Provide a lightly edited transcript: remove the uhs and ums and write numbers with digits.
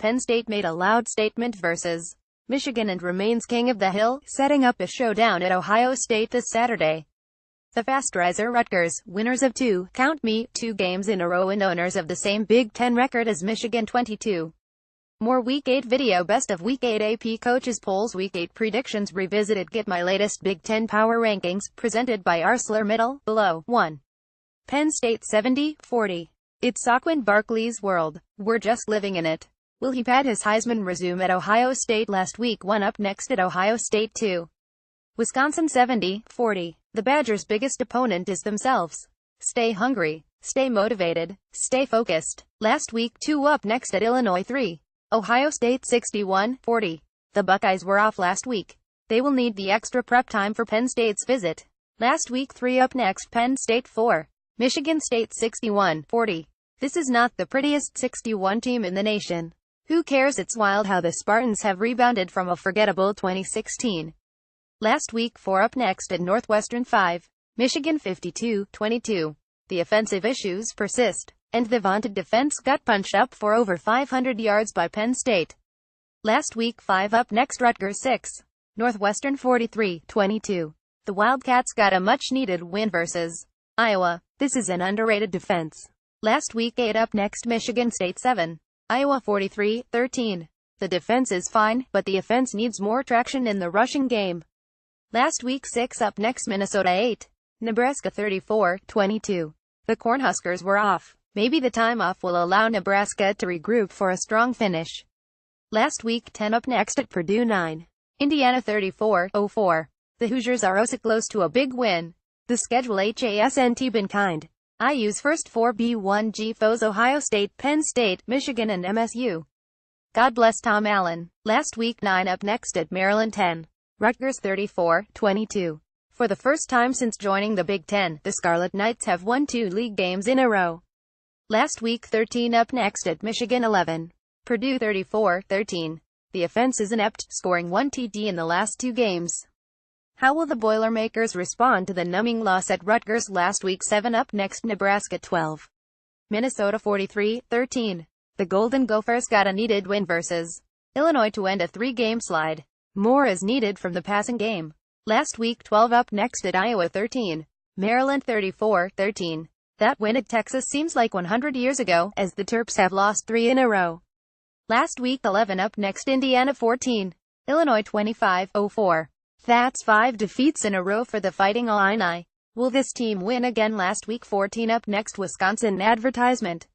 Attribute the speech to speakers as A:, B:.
A: Penn State made a loud statement versus Michigan and remains king of the hill, setting up a showdown at Ohio State this Saturday. The fast riser Rutgers, winners of two games in a row and owners of the same Big Ten record as Michigan 22. More Week 8 video. Best of Week 8 AP Coaches Polls, Week 8 Predictions Revisited. Get my latest Big Ten Power Rankings, presented by ArcelorMittal. Below. 1. Penn State 70-40. It's Saquon Barkley's world. We're just living in it. Will he pad his Heisman resume at Ohio State last week? 1 up next at Ohio State 2. Wisconsin 70-40. The Badgers' biggest opponent is themselves. Stay hungry. Stay motivated. Stay focused. Last week. 2 up next at Illinois 3. Ohio State 61-40. The Buckeyes were off last week. They will need the extra prep time for Penn State's visit. Last week. 3 up next. Penn State 4. Michigan State 61-40. This is not the prettiest 61 team in the nation. Who cares? It's wild how the Spartans have rebounded from a forgettable 2016. Last week. 4 up next at Northwestern 5. Michigan 52-22. The offensive issues persist, and the vaunted defense got punched up for over 500 yards by Penn State. Last week. 5 up next. Rutgers 6. Northwestern 43-22. The Wildcats got a much-needed win versus Iowa. This is an underrated defense. Last week. 8 up next. Michigan State 7. Iowa 43-13. The defense is fine, but the offense needs more traction in the rushing game. Last week. 6 up next. Minnesota 8. Nebraska 34-22. The Cornhuskers were off. Maybe the time off will allow Nebraska to regroup for a strong finish. Last week. 10 up next at Purdue 9. Indiana 34-04. The Hoosiers are so close to a big win. The schedule hasn't been kind. IU's first 4 B1G foes: Ohio State, Penn State, Michigan and MSU. God bless Tom Allen. Last week. 9 up next at Maryland 10. Rutgers 34-22. For the first time since joining the Big Ten, the Scarlet Knights have won 2 league games in a row. Last week. 13 up next at Michigan 11. Purdue 34-13. The offense is inept, scoring 1 TD in the last 2 games. How will the Boilermakers respond to the numbing loss at Rutgers last week? 7 up next. Nebraska 12. Minnesota 43-13. The Golden Gophers got a needed win versus Illinois to end a 3-game slide. More is needed from the passing game. Last week. 12 up next at Iowa 13. Maryland 34-13. That win at Texas seems like 100 years ago, as the Terps have lost 3 in a row. Last week. 11 up next. Indiana 14. Illinois 25-04. That's 5 defeats in a row for the Fighting Illini. Will this team win again? Last week. 14 up next. Wisconsin advertisement.